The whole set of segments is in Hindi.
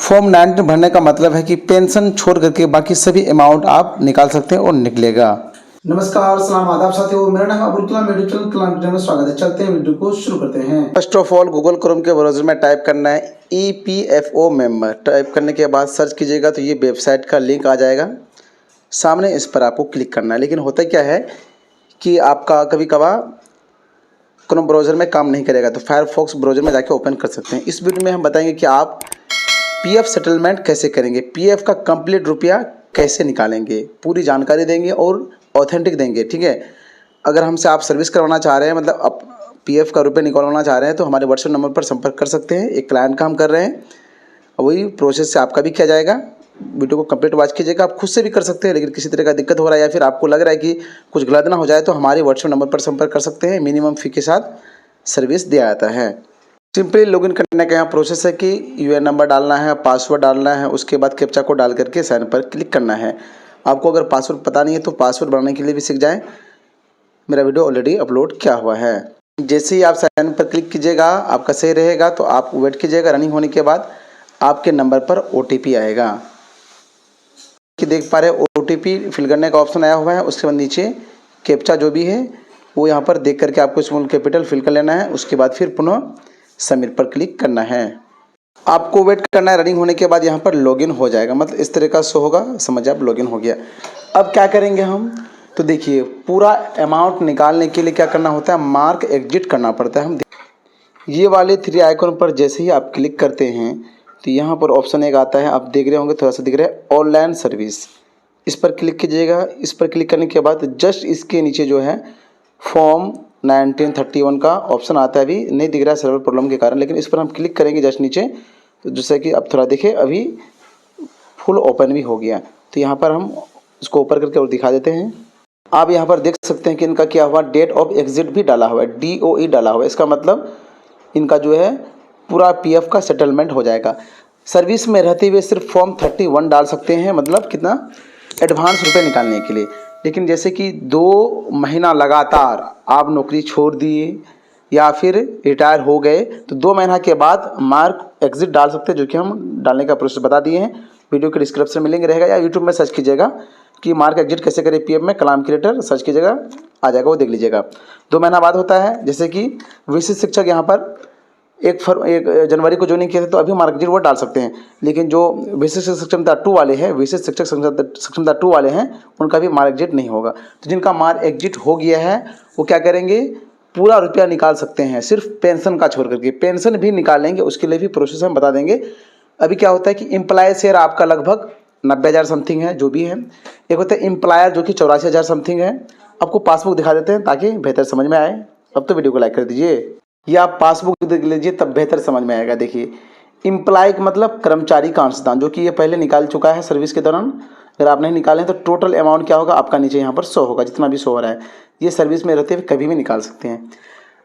फॉर्म 19 भरने का मतलब है कि पेंशन छोड़ करके बाकी सभी अमाउंट आप निकाल सकते हैं और निकलेगा। नमस्कार, सलाम आदाब साथियों, मेरा नाम अब्दुल कलाम मेडिकल क्लाइंट में स्वागत है। चलते हैं वीडियो को शुरू करते हैं। First of all Google Chrome के ब्राउजर में टाइप करना है EPFO मेंबर। टाइप करने के बाद सर्च कीजिएगा तो ये वेबसाइट का लिंक आ जाएगा सामने, इस पर आपको क्लिक करना है। लेकिन होता क्या है कि आपका कभी कभार क्रोम ब्राउज़र में काम नहीं करेगा, तो फायरफॉक्स ब्राउज़र में जाके ओपन कर सकते हैं। इस वीडियो में हम बताएंगे कि आप PF सेटलमेंट कैसे करेंगे, PF का कंप्लीट रुपया कैसे निकालेंगे, पूरी जानकारी देंगे और ऑथेंटिक देंगे। ठीक है, अगर हमसे आप सर्विस करवाना चाह रहे हैं, मतलब आप PF का रुपया निकलवाना चाह रहे हैं, तो हमारे व्हाट्सएप नंबर पर संपर्क कर सकते हैं। एक क्लाइंट का हम कर रहे हैं, वही प्रोसेस से आपका भी किया जाएगा। वीडियो को कंप्लीट वॉच कीजिएगा। आप खुद से भी कर सकते हैं, लेकिन किसी तरह का दिक्कत हो रहा है या फिर आपको लग रहा है कि कुछ गलत ना हो जाए, तो हमारे व्हाट्सएप नंबर पर संपर्क कर सकते हैं। मिनिमम फ़ी के साथ सर्विस दिया जाता है। सिंपली लॉगिन करने का यहाँ प्रोसेस है कि UN नंबर डालना है, पासवर्ड डालना है, उसके बाद कैप्चा कोड डाल करके साइन पर क्लिक करना है। आपको अगर पासवर्ड पता नहीं है तो पासवर्ड बनाने के लिए भी सीख जाएं। मेरा वीडियो ऑलरेडी अपलोड किया हुआ है। जैसे ही आप साइन पर क्लिक कीजिएगा, आपका सही रहेगा तो आप वेट कीजिएगा। रनिंग होने के बाद आपके नंबर पर OTP आएगा कि देख पा रहे OTP फिल करने का ऑप्शन आया हुआ है। उसके बाद नीचे कैप्चा जो भी है वो यहाँ पर देख करके आपको स्मॉल कैपिटल फिल कर लेना है। उसके बाद फिर पुनः सबमिट पर क्लिक करना है। आपको वेट करना है। रनिंग होने के बाद यहाँ पर लॉगिन हो जाएगा, मतलब इस तरह का शो होगा, समझ आप लॉगिन हो गया। अब क्या करेंगे हम, तो देखिए पूरा अमाउंट निकालने के लिए क्या करना होता है, मार्क एग्जिट करना पड़ता है। हम ये वाले 3 आइकन पर जैसे ही आप क्लिक करते हैं तो यहाँ पर ऑप्शन एक आता है, आप देख रहे होंगे, थोड़ा सा दिख रहा है ऑनलाइन सर्विस। इस पर क्लिक कीजिएगा। इस पर क्लिक करने के बाद जस्ट इसके नीचे जो है फॉर्म 1931 का ऑप्शन आता है। अभी नहीं दिख रहा है सर्वर प्रॉब्लम के कारण, लेकिन इस पर हम क्लिक करेंगे जस्ट नीचे, तो जैसे कि अब थोड़ा देखें, अभी फुल ओपन भी हो गया। तो यहाँ पर हम इसको ऊपर करके और दिखा देते हैं। आप यहाँ पर देख सकते हैं कि इनका क्या हुआ, डेट ऑफ एग्जिट भी डाला हुआ है, DOE डाला हुआ है। इसका मतलब इनका जो है पूरा PF का सेटलमेंट हो जाएगा। सर्विस में रहते हुए सिर्फ फॉर्म 31 डाल सकते हैं, मतलब कितना, एडवांस रुपये निकालने के लिए। लेकिन जैसे कि 2 महीना लगातार आप नौकरी छोड़ दिए या फिर रिटायर हो गए, तो 2 महीना के बाद मार्क एग्जिट डाल सकते हैं, जो कि हम डालने का प्रोसेस बता दिए हैं। वीडियो के डिस्क्रिप्शन में लिंक रहेगा, या यूट्यूब में सर्च कीजिएगा कि मार्क एग्जिट कैसे करें PF में, कलाम क्रिएटर सर्च कीजिएगा, आ जाएगा, वो देख लीजिएगा। 2 महीना बाद होता है। जैसे कि विशिष्ट शिक्षक यहाँ पर 1 जनवरी को ज्वाइनिंग किए थे, तो अभी मार्क एग्जिट वो डाल सकते हैं। लेकिन जो विशिष्ट सक्षमता 2 वाले हैं, विशिष्ट शिक्षक सक्षमता 2 वाले हैं, उनका भी मार्क एग्जिट नहीं होगा। तो जिनका मार्क एग्जिट हो गया है वो क्या करेंगे, पूरा रुपया निकाल सकते हैं, सिर्फ पेंशन का छोड़ करके। पेंशन भी निकालेंगे, उसके लिए भी प्रोसेस हम बता देंगे। अभी क्या होता है कि एम्प्लॉय शेयर आपका लगभग 90,000 समथिंग है, जो भी है। एक होता है एम्प्लॉयर, जो कि 84,000 समथिंग है। आपको पासबुक दिखा देते हैं ताकि बेहतर समझ में आए। अब तो वीडियो को लाइक कर दीजिए, या आप पासबुक देख लीजिए, तब बेहतर समझ में आएगा। देखिए एम्प्लॉय का मतलब कर्मचारी का अंशदान, जो कि ये पहले निकाल चुका है सर्विस के दौरान। अगर आप नहीं निकालें तो टोटल अमाउंट क्या होगा आपका, नीचे यहाँ पर शो होगा, जितना भी शो हो रहा है। ये सर्विस में रहते हुए कभी भी निकाल सकते हैं।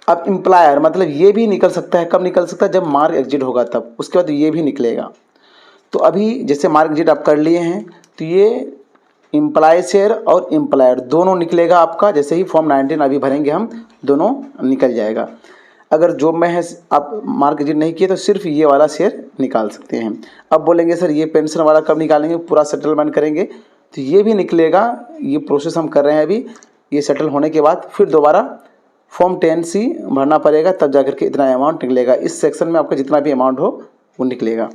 अब एम्प्लॉयर मतलब ये भी निकल सकता है, कब निकल सकता है, जब मार्क एग्जिट होगा तब, उसके बाद ये भी निकलेगा। तो अभी जैसे मार्क एग्जिट आप कर लिए हैं, तो ये एम्प्लॉय शेयर और एम्प्लॉयर दोनों निकलेगा आपका। जैसे ही फॉर्म 19 अभी भरेंगे हम, दोनों निकल जाएगा। अगर जॉब में है, आप मार्क एग्जिट नहीं किए, तो सिर्फ ये वाला शेयर निकाल सकते हैं। अब बोलेंगे सर ये पेंशन वाला कब निकालेंगे, पूरा सेटलमेंट करेंगे, तो ये भी निकलेगा। ये प्रोसेस हम कर रहे हैं अभी। ये सेटल होने के बाद फिर दोबारा फॉर्म 10C भरना पड़ेगा, तब जाकर के इतना अमाउंट निकलेगा। इस सेक्शन में आपका जितना भी अमाउंट हो वो निकलेगा।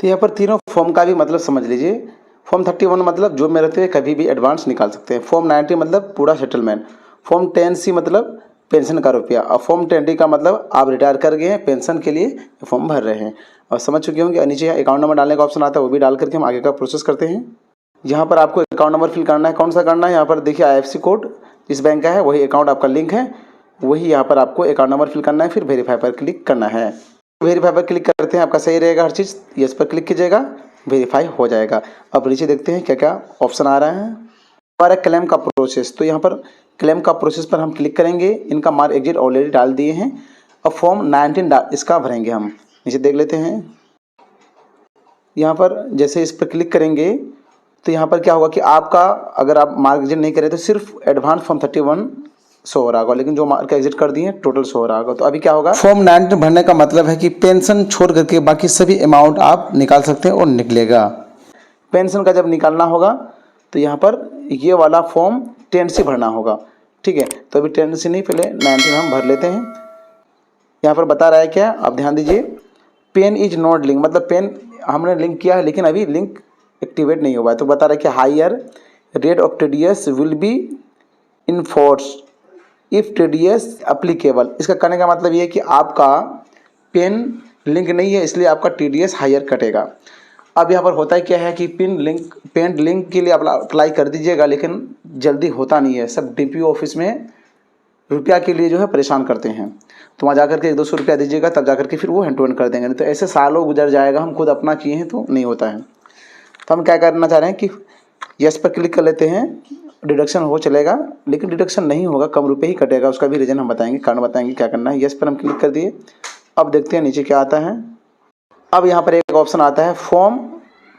तो यहाँ पर तीनों फॉर्म का भी मतलब समझ लीजिए। फॉर्म 31 मतलब जॉब में रहते हुए कभी भी एडवांस निकाल सकते हैं। फॉर्म 90 मतलब पूरा सेटलमेंट। फॉर्म 10C मतलब पेंशन का रुपया। और फॉर्म 20 का मतलब आप रिटायर कर गए हैं, पेंशन के लिए फॉर्म भर रहे हैं और समझ चुके होंगे। नीचे अकाउंट नंबर डालने का ऑप्शन आता है, वो भी डाल करके हम आगे का प्रोसेस करते हैं। यहाँ पर आपको अकाउंट नंबर फिल करना है, कौन सा करना है, यहाँ पर देखिए IFSC कोड जिस बैंक का है वही अकाउंट आपका लिंक है, वही यहाँ पर आपको अकाउंट नंबर फिल करना है। फिर वेरीफाई पर क्लिक करना है। वेरीफाई पर क्लिक करते हैं, आपका सही रहेगा हर चीज़, यस पर क्लिक कीजिएगा, वेरीफाई हो जाएगा। अब नीचे देखते हैं क्या क्या ऑप्शन आ रहा है। हमारा क्लेम का प्रोसेस, तो यहाँ पर क्लेम का प्रोसेस पर हम क्लिक करेंगे। इनका मार्क एग्जिट ऑलरेडी डाल दिए हैं। अब फॉर्म 19 इसका भरेंगे हम। नीचे देख लेते हैं। यहाँ पर जैसे इस पर क्लिक करेंगे तो यहाँ पर क्या होगा कि आपका, अगर आप मार्क एग्जिट नहीं करें तो सिर्फ एडवांस फॉर्म 31 शो हो रहा होगा, लेकिन जो मार के एग्जिट कर दिए टोटल शो हो रहा होगा। तो अभी क्या होगा, फॉर्म 19 भरने का मतलब है कि पेंशन छोड़ करके बाकी सभी अमाउंट आप निकाल सकते हैं और निकलेगा। पेंशन का जब निकालना होगा तो यहाँ पर ये वाला फॉर्म 10 से भरना होगा, ठीक है। तो अभी 10 से नहीं, पहले 19 हम भर लेते हैं। यहाँ पर बता रहा है क्या, आप ध्यान दीजिए, पेन इज नॉट लिंक, मतलब पेन हमने लिंक किया है लेकिन अभी लिंक एक्टिवेट नहीं हुआ है। तो बता रहा है कि higher rate of TDS will be enforce if TDS applicable. इसका कहने का मतलब ये है कि आपका पेन लिंक नहीं है, इसलिए आपका टीडीएस हायर कटेगा। अब यहाँ पर होता है क्या है कि पेन लिंक के लिए अप्लाई कर दीजिएगा, लेकिन जल्दी होता नहीं है। सब डीपीओ ऑफिस में रुपया के लिए जो है परेशान करते हैं, तो वहाँ जाकर के 100-200 रुपया दीजिएगा, तब जाकर के फिर वो हैंड टू हैंड कर देंगे। नहीं तो ऐसे सालों गुजर जाएगा, हम खुद अपना किए हैं तो नहीं होता है। तो हम क्या करना चाह रहे हैं कि यस पर क्लिक कर लेते हैं, डिडक्शन हो चलेगा, लेकिन डिडक्शन नहीं होगा, कम रुपये ही कटेगा। उसका भी रीज़न हम बताएंगे, कारण बताएंगे क्या करना है। यस पर हम क्लिक कर दिए। अब देखते हैं नीचे क्या आता है। अब यहाँ पर एक ऑप्शन आता है फॉर्म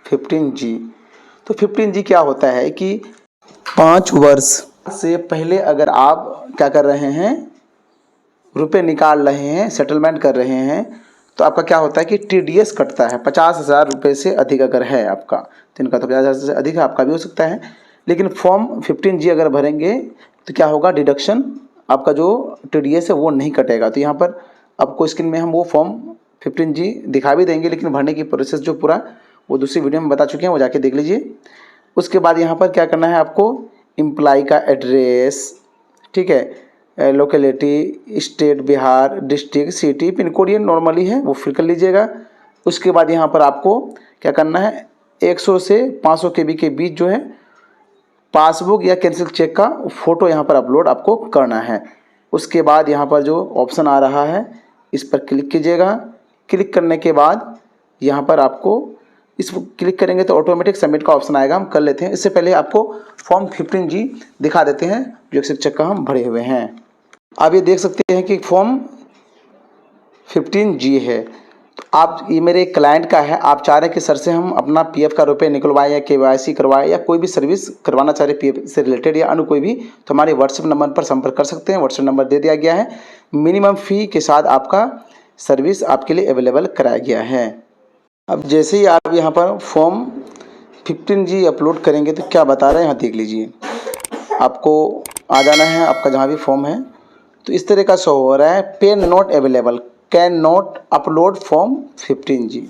15G। तो 15G क्या होता है कि 5 वर्ष से पहले अगर आप क्या कर रहे हैं, रुपए निकाल रहे हैं, सेटलमेंट कर रहे हैं, तो आपका क्या होता है कि टीडीएस कटता है। 50,000 रुपये से अधिक अगर है आपका, तो इनका तो 50,000 से अधिक है, आपका भी हो सकता है। लेकिन फॉर्म 15G अगर भरेंगे तो क्या होगा, डिडक्शन आपका जो टीडीएस है वो नहीं कटेगा। तो यहाँ पर आपको स्क्रीन में हम वो फॉर्म 15G दिखा भी देंगे, लेकिन भरने की प्रोसेस जो पूरा वो दूसरी वीडियो में बता चुके हैं, वो जाके देख लीजिए। उसके बाद यहाँ पर क्या करना है आपको, एम्प्लॉय का एड्रेस, ठीक है, locality, state Bihar, district, city, pin code ये नॉर्मली है, वो फिल कर लीजिएगा। उसके बाद यहाँ पर आपको क्या करना है, 100 से 500 KB के बीच जो है पासबुक या कैंसिल चेक का फ़ोटो यहाँ पर अपलोड आपको करना है। उसके बाद यहाँ पर जो ऑप्शन आ रहा है इस पर क्लिक कीजिएगा। क्लिक करने के बाद यहाँ पर आपको इस क्लिक करेंगे तो ऑटोमेटिक सबमिट का ऑप्शन आएगा, हम कर लेते हैं। इससे पहले आपको फॉर्म 15G दिखा देते हैं जो एक्सेस चेक का हम भरे हुए हैं। आप ये देख सकते हैं कि फॉर्म 15G है। तो आप, ये मेरे एक क्लाइंट का है, आप चाह रहे हैं कि सर से हम अपना पीएफ का रुपये निकलवाएं या केवाईसी करवाएं या कोई भी सर्विस करवाना चाह रहे पीएफ से रिलेटेड या अन्य कोई भी, तो हमारे व्हाट्सएप नंबर पर संपर्क कर सकते हैं। व्हाट्सएप नंबर दे दिया गया है, मिनिमम फ़ी के साथ आपका सर्विस आपके लिए अवेलेबल कराया गया है। अब जैसे ही आप यहाँ पर फॉर्म 15G अपलोड करेंगे तो क्या बता रहे हैं, यहाँ देख लीजिए। आपको आ जाना है, आपका जहाँ भी फॉर्म है तो इस तरह का शो हो रहा है, PAN not available, can not upload form 15G।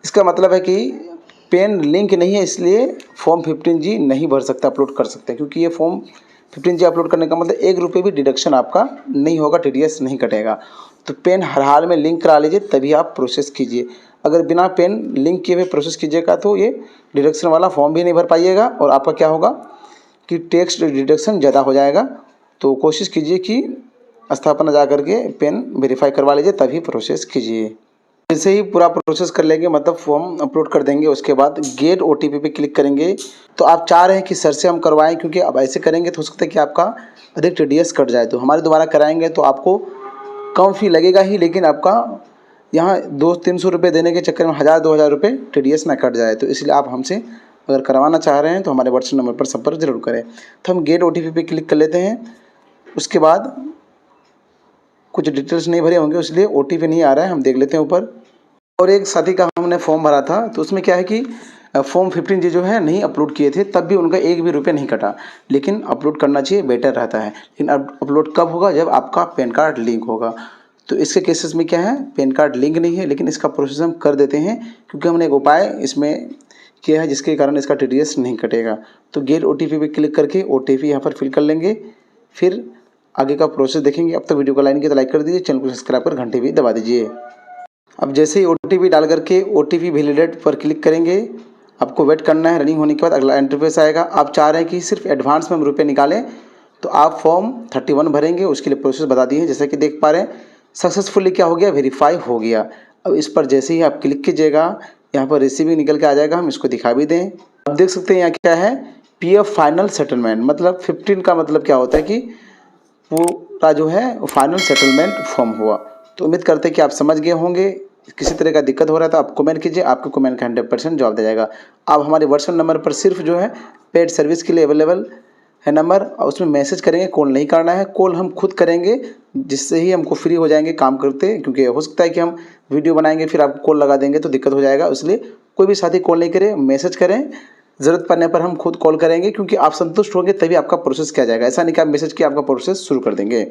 इसका मतलब है कि पेन लिंक नहीं है, इसलिए फॉर्म 15G नहीं भर सकते, अपलोड कर सकते हैं। क्योंकि ये फॉर्म 15G अपलोड करने का मतलब 1 रुपये भी डिडक्शन आपका नहीं होगा, टीडीएस नहीं कटेगा। तो पेन हर हाल में लिंक करा लीजिए, तभी आप प्रोसेस कीजिए। अगर बिना पेन लिंक किए हुए प्रोसेस कीजिएगा तो ये डिडक्शन वाला फॉर्म भी नहीं भर पाइएगा और आपका क्या होगा कि टैक्स डिडक्शन ज़्यादा हो जाएगा। तो कोशिश कीजिए कि स्थापना जा करके पेन वेरीफाई करवा लीजिए, तभी प्रोसेस कीजिए। जैसे ही पूरा प्रोसेस कर लेंगे, मतलब फॉर्म अपलोड कर देंगे, उसके बाद गेट OTP पे क्लिक करेंगे। तो आप चाह रहे हैं कि सर से हम करवाएं, क्योंकि अब ऐसे करेंगे तो हो सकता है कि आपका अधिक टीडीएस कट जाए। तो हमारे दोबारा कराएंगे तो आपको कम फी लगेगा ही, लेकिन आपका यहाँ 200-300 रुपये देने के चक्कर में 1000-2000 रुपये टीडीएस ना कट जाए। तो इसलिए आप हमसे अगर करवाना चाह रहे हैं तो हमारे व्हाट्सएप नंबर पर संपर्क जरूर करें। तो हम गेट OTP पे क्लिक कर लेते हैं। उसके बाद कुछ डिटेल्स नहीं भरे होंगे, इसलिए OTP नहीं आ रहा है, हम देख लेते हैं ऊपर। और एक साथी का हमने फॉर्म भरा था, तो उसमें क्या है कि फॉर्म 15G जो है नहीं अपलोड किए थे, तब भी उनका 1 भी रुपये नहीं कटा। लेकिन अपलोड करना चाहिए, बेटर रहता है। लेकिन अब अपलोड कब होगा, जब आपका पैन कार्ड लिंक होगा। तो इसके केसेस में क्या है, पैन कार्ड लिंक नहीं है, लेकिन इसका प्रोसेस हम कर देते हैं, क्योंकि हमने एक उपाय इसमें किया है जिसके कारण इसका टीडीएस नहीं कटेगा। तो गेट OTP पे क्लिक करके OTP यहाँ पर फिल कर लेंगे, फिर आगे का प्रोसेस देखेंगे। अब तक वीडियो को लाइन की तो लाइक कर दीजिए, चैनल को सब्सक्राइब कर घंटे भी दबा दीजिए। अब जैसे ही OTP डाल करके OTP वैलिडेट पर क्लिक करेंगे, आपको वेट करना है। रनिंग होने के बाद अगला इंटरफेस आएगा। आप चाह रहे हैं कि सिर्फ एडवांस में हम रुपये निकालें, तो आप फॉर्म 31 भरेंगे। उसके लिए प्रोसेस बता दी है, जैसे कि देख पा रहे हैं सक्सेसफुली क्या हो गया, वेरीफाई हो गया। अब इस पर जैसे ही आप क्लिक कीजिएगा, यहाँ पर रिसीविंग निकल के आ जाएगा, हम इसको दिखा भी दें। अब देख सकते हैं यहाँ क्या है, PF फाइनल सेटलमेंट, मतलब 15 का मतलब क्या होता है कि पूरा जो है फाइनल सेटलमेंट फॉर्म हुआ। तो उम्मीद करते हैं कि आप समझ गए होंगे। किसी तरह का दिक्कत हो रहा है तो आप कमेंट कीजिए, आपके कमेंट का 100% जवाब दिया जाएगा। आप हमारे व्हाट्सएप नंबर पर सिर्फ जो है पेड सर्विस के लिए अवेलेबल है नंबर, और उसमें मैसेज करेंगे, कॉल नहीं करना है। कॉल हम खुद करेंगे, जिससे ही हमको फ्री हो जाएंगे काम करते, क्योंकि हो सकता है कि हम वीडियो बनाएंगे फिर आपको कॉल लगा देंगे तो दिक्कत हो जाएगा। इसलिए कोई भी साथी कॉल नहीं करे, मैसेज करें, ज़रूरत पड़ने पर हम खुद कॉल करेंगे, क्योंकि आप संतुष्ट होंगे तभी आपका प्रोसेस किया जाएगा। ऐसा नहीं कि आप मैसेज किया आपका प्रोसेस शुरू कर देंगे।